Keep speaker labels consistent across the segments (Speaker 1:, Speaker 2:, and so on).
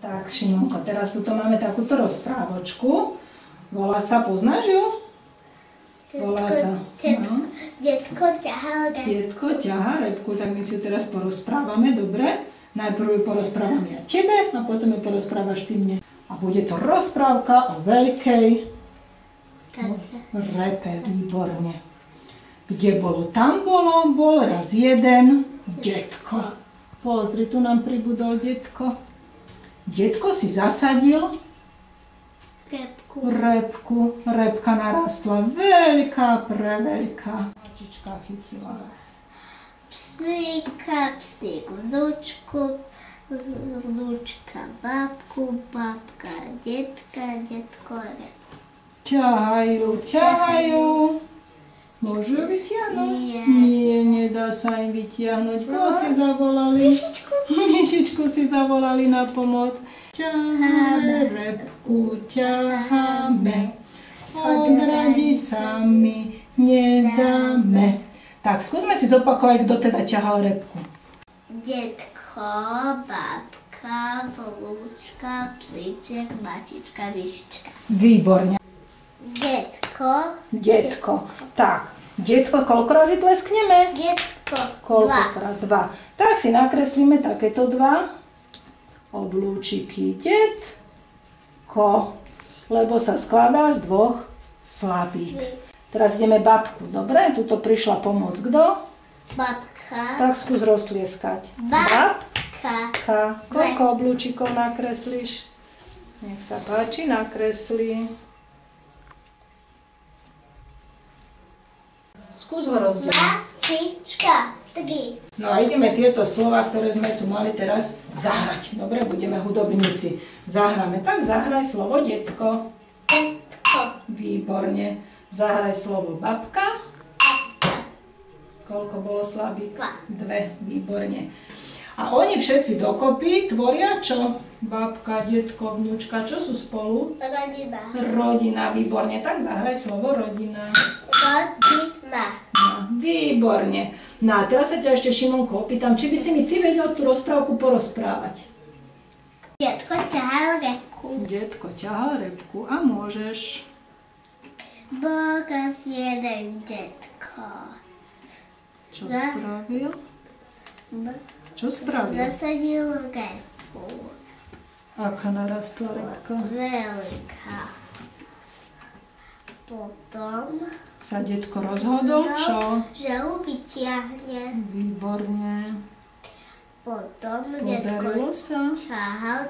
Speaker 1: Tak, Šimonko, teraz tuto máme takúto rozprávočku. Volá sa, poznáš ju? Volá sa...
Speaker 2: Detko ťahá repku.
Speaker 1: Detko ťahá repku, tak my si ju teraz porozprávame, dobre? Najprv ju porozprávam ja tebe a potom ju porozprávaš ty mne. A bude to rozprávka o veľkej repe, výborne. Kde bolo, tam bolo, bol raz jeden detko. Pozri, tu nám pribudol detko. Detko si zasadil repku. Repka narastla veľká, preveľká. Mačička chytila.
Speaker 2: Psíka, psík vnúčku, vnúčka babku, babka detka, detko repku.
Speaker 1: Ťahajú, ťahajú. Môžu vytiahnuť? Nie, nedá sa im vytiahnuť. Koho si zavolali?
Speaker 2: Myšičku.
Speaker 1: Myšičku si zavolali na pomoc. Ťaháme repku, ťaháme. Odradiť sa my nedáme. Tak, skúsme si zopakovať, kto teda ťahal repku.
Speaker 2: Detko, babka, vnúčka, psíček, mačička, myšička.
Speaker 1: Výborne.
Speaker 2: Detko.
Speaker 1: Tak, detko, koľko razy tleskneme?
Speaker 2: Detko.
Speaker 1: Koľkokrát? 2. Tak si nakreslíme takéto 2 oblúčiky. Detko, lebo sa skladá z 2 slabík. Teraz ideme babku, dobre? Tuto prišla pomôcť kto?
Speaker 2: Babka.
Speaker 1: Tak skús roztlieskať.
Speaker 2: Babka.
Speaker 1: Koľko oblúčikov nakreslíš? Nech sa páči, nakreslí. Skús ho rozdeliť.
Speaker 2: Mačička. 3.
Speaker 1: No a ideme tieto slova, ktoré sme tu mali teraz zahrať. Dobre, budeme hudobníci. Zahráme. Tak zahraj slovo detko.
Speaker 2: Detko.
Speaker 1: Výborne. Zahraj slovo babka. Koľko bolo slabík? 2. Výborne. A oni všetci dokopy tvoria čo? Babka, detko, vnúčka. Čo sú spolu?
Speaker 2: Rodina.
Speaker 1: Rodina. Výborne. Tak zahraj slovo rodina.
Speaker 2: Rodina.
Speaker 1: No, výborne. No a teraz sa ťa ešte, Šimonko, opýtam, či by si mi ty vedel tú rozprávku porozprávať.
Speaker 2: Detko ťahal repku.
Speaker 1: Detko ťahal repku a môžeš.
Speaker 2: Bol raz jeden detko.
Speaker 1: Čo spravil? Čo spravil?
Speaker 2: Zasadil repku.
Speaker 1: Aká narastla repka?
Speaker 2: Veľká. Potom
Speaker 1: Sa detko rozhodol, čo?
Speaker 2: že ju vytiahne.
Speaker 1: Výborne.
Speaker 2: Potom
Speaker 1: Podarilo
Speaker 2: detko
Speaker 1: sa?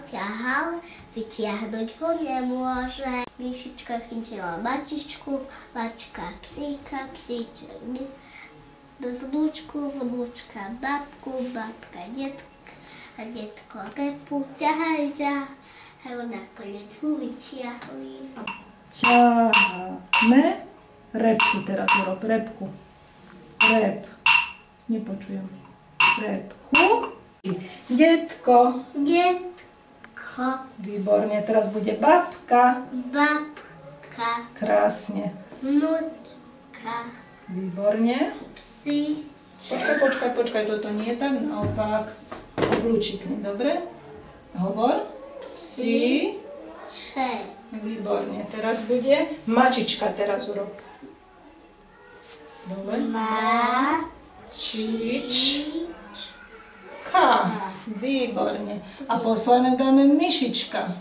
Speaker 2: ťahal, vytiahnuť ho nemôže. Myšička chytila mačičku, mačka psíka, psíček vnúčku, vnúčka babku, babka detka a detko repu. Ťahajú, nakoniec mu vytiahli.
Speaker 1: Ťaháme repku, teraz urob repku. Rep. Nepočujem. Repku. Detko.
Speaker 2: Detko.
Speaker 1: Výborne, teraz bude babka.
Speaker 2: Babka.
Speaker 1: Krásne.
Speaker 2: Vnúčka.
Speaker 1: Výborne.
Speaker 2: Psíček.
Speaker 1: Počkaj, toto nie je tak, naopak. Oblúčikni, dobre? Hovor. Psi.
Speaker 2: Ček.
Speaker 1: Výborne, teraz bude mačička, teraz urob. Dobre. Mačička. Výborne. A posledné dáme myšička.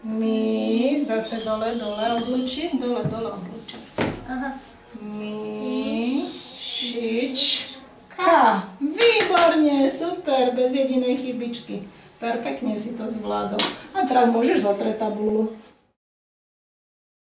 Speaker 1: My, zase dole, oblúčik, dole oblúčik. Myšička. Výborne, super, bez jedinej chybičky. Perfektne si to zvládol. A teraz môžeš zotrieť tabulu.